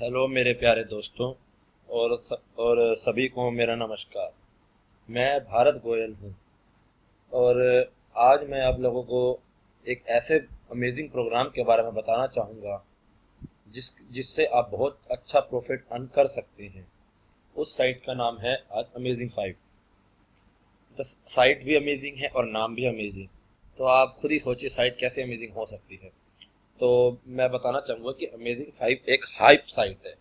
Hello मेरे प्यारे दोस्तों और सभी को मेरा नमस्कार। मैं भारत गोयल हूँ और आज मैं आप लोगों को एक ऐसे अमेजिंग प्रोग्राम के बारे में बताना चाहूँगा जिससे आप बहुत अच्छा प्रॉफिट अर्न कर सकते हैं। उस साइट का नाम है आज अमेजिंग 5। तो साइट भी अमेजिंग है और नाम भी अमेजिंग। तो आप खुद ही सोचिए साइट कैसे अमेजिंग हो सकती है। तो मैं बताना चाहूँगा कि अमेजिंग 5 एक हाइप साइट है।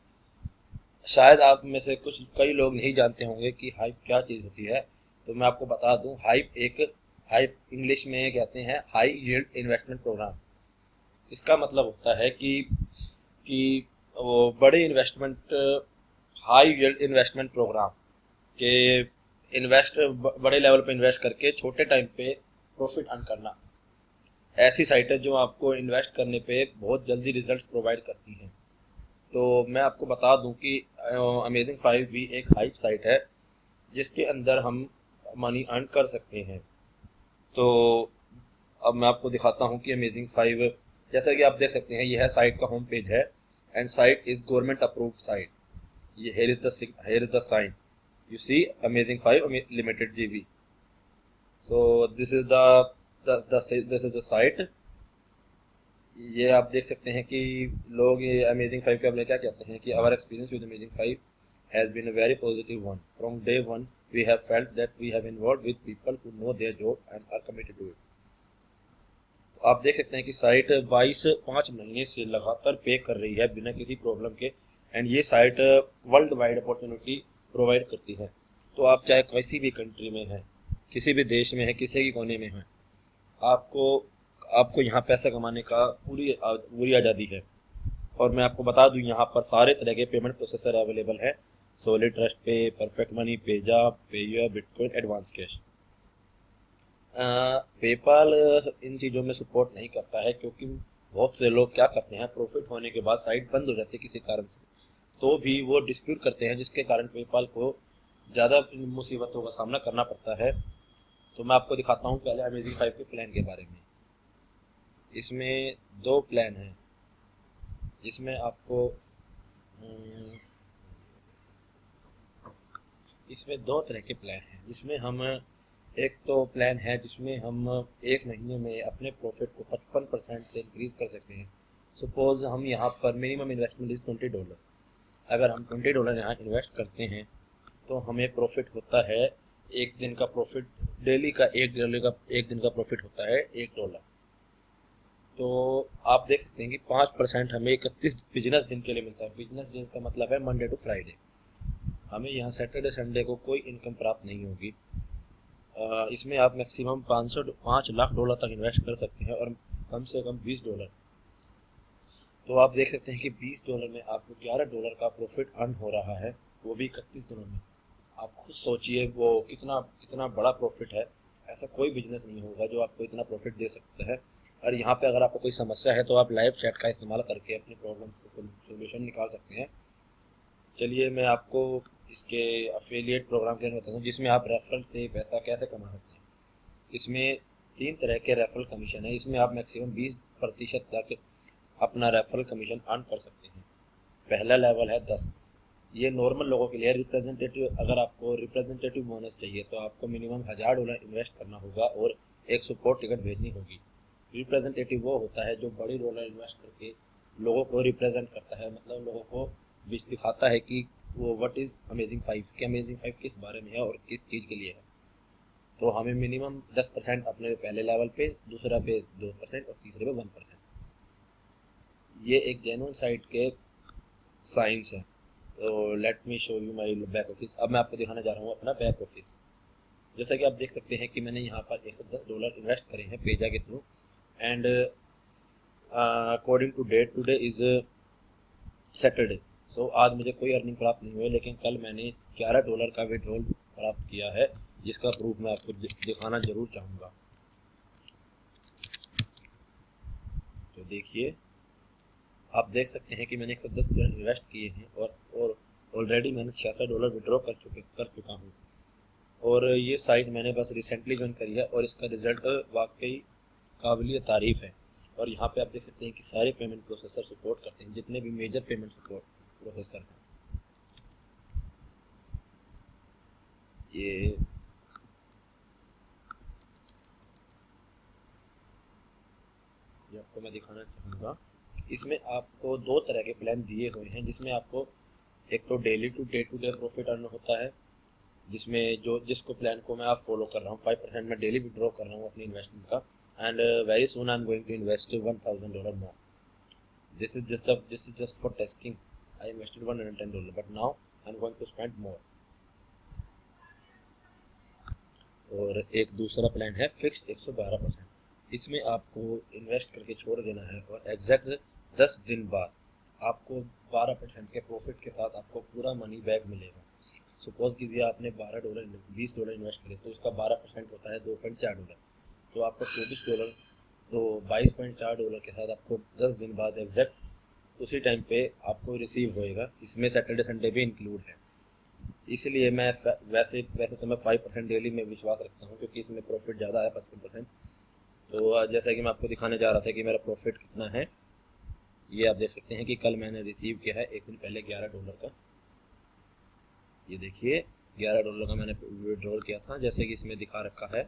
शायद आप में से कई लोग नहीं जानते होंगे कि हाइप क्या चीज़ होती है। तो मैं आपको बता दूं, हाइप इंग्लिश में कहते हैं हाई यील्ड इन्वेस्टमेंट प्रोग्राम। इसका मतलब होता है कि वो बड़े investment high yield investment programme के बड़े लेवल पे इन्वेस्ट करके छोटे टाइम पे प्रॉफिट अर्न करना। ऐसी साइट है जो आपको इन्वेस्ट करने पे बहुत जल्दी रिजल्ट्स प्रोवाइड करती हैं। तो मैं आपको बता दूं कि अमेजिंग 5 भी एक हाइप साइट है जिसके अंदर हम मनी अर्न कर सकते हैं। तो अब मैं आपको दिखाता हूं कि अमेजिंग 5, जैसा कि आप देख सकते हैं, यह है साइट का होम पेज है and site is government approved site. ये here is the sign, you see amazing 5 limited GB. So this is the site. ये आप देख सकते हैं कि लोग ये अमेजिंग 5 के अपने क्या कहते हैं कि our experience with amazing 5 has been a very positive one. From day one we have felt that we have involve with people who know their job and are committed to it. तो आप देख सकते हैं कि site 5 महीने से लगातार पे कर रही है बिना किसी प्रॉब्लम के। एंड ये site world wide opportunity provide करती है। तो आप चाहे किसी भी कंट्री में हैं, किसी भी देश में है, किसी भी कोने में हैं, आपको आपको यहाँ पैसा कमाने का पूरी आज़ादी है। और मैं आपको बता दूँ, यहाँ पर सारे तरह के पेमेंट प्रोसेसर अवेलेबल है। Solid Trust Pay, Perfect Money, Payza, Payeer, Bitcoin, advance cash. PayPal इन चीज़ों में सपोर्ट नहीं करता है क्योंकि बहुत से लोग क्या करते हैं, प्रॉफिट होने के बाद साइट बंद हो जाती है किसी कारण से, तो भी वो डिस्प्यूट करते हैं जिसके कारण पेपाल को ज़्यादा मुसीबतों का सामना करना पड़ता है। तो मैं आपको दिखाता हूँ पहले अमेजिंग 5 के प्लान के बारे में। इसमें 2 प्लान हैं जिसमें आपको इसमें 2 तरह के प्लान हैं जिसमें हम एक तो प्लान है जिसमें हम एक महीने में अपने प्रॉफिट को 55% से इंक्रीज कर सकते हैं। सपोज हम यहाँ पर मिनिमम इन्वेस्टमेंट इज़ $20। अगर हम $20 यहाँ इन्वेस्ट करते हैं तो हमें प्रॉफिट होता है एक दिन का प्रॉफिट, डेली का एक दिन का प्रॉफिट होता है $1। तो आप देख सकते हैं कि 5% हमें 31 बिजनेस दिन के लिए मिलता है। बिजनेस दिन का मतलब है मंडे टू फ्राइडे। हमें यहाँ सैटरडे संडे को कोई इनकम प्राप्त नहीं होगी। इसमें आप मैक्सिमम 5 लाख डॉलर तक इन्वेस्ट कर सकते हैं और कम से कम $20। तो आप देख सकते हैं कि $20 में आपको $11 का प्रॉफिट अर्न हो रहा है, वो भी 31 दिनों में। आप खुद सोचिए वो कितना कितना बड़ा प्रॉफिट है। ऐसा कोई बिजनेस नहीं होगा जो आपको इतना प्रॉफिट दे सकता है। और यहाँ पे अगर आपको कोई समस्या है तो आप लाइव चैट का इस्तेमाल करके अपनी प्रॉब्लम से सोल्यूशन निकाल सकते हैं। चलिए मैं आपको इसके अफिलिएट प्रोग्राम के बारे में बताता हूँ जिसमें आप रेफरल से पैसा कैसे कमा सकते हैं। इसमें 3 तरह के रेफरल कमीशन है। इसमें आप मैक्सिमम 20% तक अपना रेफरल कमीशन अर्न कर सकते हैं। पहला लेवल है 10। ये नॉर्मल लोगों के लिए रिप्रेजेंटेटिव। अगर आपको रिप्रेजेंटेटिव बोनस चाहिए तो आपको मिनिमम $1000 इन्वेस्ट करना होगा और एक सपोर्ट टिकट भेजनी होगी। रिप्रेजेंटेटिव वो होता है जो बड़ी डॉलर इन्वेस्ट करके लोगों को रिप्रेजेंट करता है, मतलब लोगों को दिखाता है कि वो व्हाट इज़ अमेजिंग 5, कि अमेजिंग 5 किस बारे में है और किस चीज़ के लिए है। तो हमें मिनिमम 10% अपने पहले लेवल पे, दूसरा पे 2% और तीसरे पे 1%। ये एक जेन्युइन साइट के साइंस है। तो let me show you my back office. अब मैं आपको दिखाने जा रहा हूँ अपना बैक ऑफिस। जैसा कि आप देख सकते हैं कि मैंने यहाँ पर $110 इन्वेस्ट करे हैं पेजा के through. And according to date, today is Saturday. So आज मुझे कोई अर्निंग प्राप्त नहीं हुई, लेकिन कल मैंने $11 का विड्रॉल प्राप्त किया है जिसका प्रूफ मैं आपको दिखाना ज़रूर चाहूँगा। तो देखिए, आप देख सकते हैं कि मैंने $110 इन्वेस्ट किए हैं और ऑलरेडी मैंने $66 विड्रॉ कर चुका हूँ। और ये साइट मैंने बस रिसेंटली ज्वाइन करी है और इसका रिज़ल्ट वाकई काबिल तारीफ़ है। और यहाँ पे आप देख सकते हैं कि सारे पेमेंट प्रोसेसर सपोर्ट करते हैं, जितने भी मेजर पेमेंट प्रोसेसर है। ये आपको मैं दिखाना चाहूँगा। इसमें आपको दो तरह के प्लान दिए हुए हैं, जिसमें आपको एक तो daily to day profit earn होता है, जिसमें जिसको प्लान को मैं आप फॉलो कर रहा हूँ। 5% मैं डेली विड्रॉ कर रहा हूँ अपनी इन्वेस्टमेंट का, and very soon I am going to invest $1000 more. This is just for testing. I invested $110, but now I am going to spend more. और एक दूसरा प्लान है फिक्स्ड 112%। इसमें आपको इन्वेस्ट करके छोड़ देना है और एग्जैक्ट 10 दिन बाद आपको 12% के प्रॉफिट के साथ आपको पूरा मनी बैक मिलेगा। सपोज कीजिए आपने $20 इन्वेस्ट करे, तो उसका 12% होता है $2.4, तो आपको $24, तो $22.4 के साथ आपको 10 दिन बाद एग्जैक्ट उसी टाइम पे आपको रिसीव होएगा। इसमें सैटरडे संडे भी इंक्लूड है। इसलिए मैं वैसे तो मैं 5% डेली में विश्वास रखता हूँ, क्योंकि इसमें प्रॉफिट ज़्यादा है 55%। तो जैसा कि मैं आपको दिखाने जा रहा था कि मेरा प्रॉफिट कितना है, ये आप देख सकते हैं कि कल मैंने रिसीव किया है एक दिन पहले $11 का। ये देखिए $11 का मैंने विड्रॉल किया था, जैसे कि इसमें दिखा रखा है।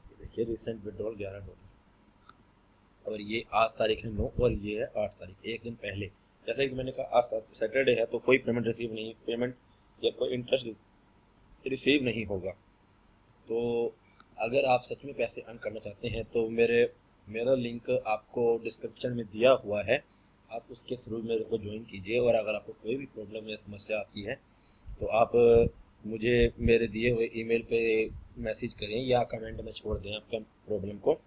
ये देखिए रिसेंट विड्रॉल $11, और ये आज तारीख है 9 और ये है 8 तारीख, एक दिन पहले। जैसे कि मैंने कहा आज सैटरडे है, तो कोई पेमेंट या कोई इंटरेस्ट रिसीव नहीं होगा। तो अगर आप सच में पैसे अर्न करना चाहते हैं तो मेरा लिंक आपको डिस्क्रिप्शन में दिया हुआ है, आप उसके थ्रू मेरे को ज्वाइन कीजिए। और अगर आपको कोई भी प्रॉब्लम या समस्या आती है तो आप मुझे मेरे दिए हुए ईमेल पे मैसेज करें या कमेंट में छोड़ दें आपका प्रॉब्लम को।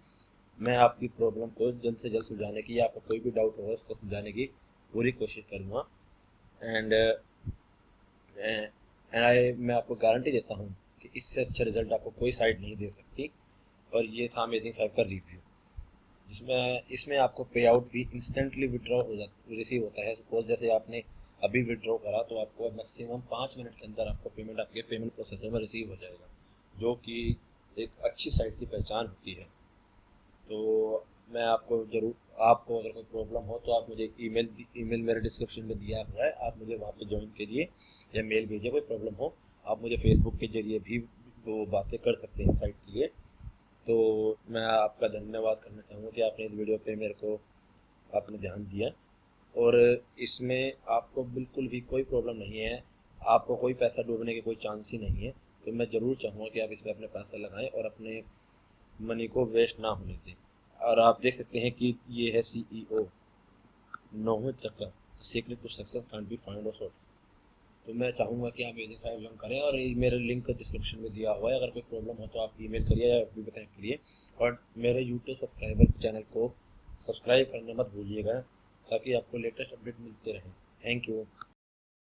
मैं आपकी प्रॉब्लम को जल्द से जल्द सुलझाने की, या आपको कोई भी डाउट होगा उसको सुलझाने की पूरी कोशिश करूँगा। एंड मैं आपको गारंटी देता हूँ कि इससे अच्छा रिजल्ट आपको कोई साइट नहीं दे सकती। और ये था अमेजिंग 5 का रिव्यू, इसमें आपको पे आउट भी इंस्टेंटली रिसीव होता है। सपोज जैसे आपने अभी विड्रॉ करा, तो आपको मैक्सिमम 5 मिनट के अंदर आपको पेमेंट आपके पेमेंट प्रोसेसर में रिसीव हो जाएगा, जो कि एक अच्छी साइट की पहचान होती है। तो मैं आपको अगर कोई प्रॉब्लम हो तो आप मुझे ईमेल मेरे डिस्क्रिप्शन में दिया हुआ है, आप मुझे वहाँ पे ज्वाइन कीजिए या मेल भेजिए। कोई प्रॉब्लम हो आप मुझे फेसबुक के जरिए भी वो बातें कर सकते हैं साइट के लिए। तो मैं आपका धन्यवाद करना चाहूँगा कि आपने इस वीडियो पे मेरे को आपने ध्यान दिया, और इसमें आपको बिल्कुल भी कोई प्रॉब्लम नहीं है, आपको कोई पैसा डूबने के कोई चांस ही नहीं है। तो मैं ज़रूर चाहूँगा कि आप इसमें अपने पैसा लगाएं और अपने मनी को वेस्ट ना होने दें। और आप देख सकते हैं कि ये है CEO नोहित चक्कर, secret to success can't be found और सोल्ड। तो मैं चाहूँगा कि आप अमेजिंग 5 ज्वाइन करें, और मेरे लिंक डिस्क्रिप्शन में दिया हुआ है। अगर कोई प्रॉब्लम हो तो आप ईमेल करिए या FB पे कनेक्ट करिए, और मेरे यूट्यूब सब्सक्राइबर चैनल को सब्सक्राइब करना मत भूलिएगा, ताकि आपको लेटेस्ट अपडेट मिलते रहें। Thank you.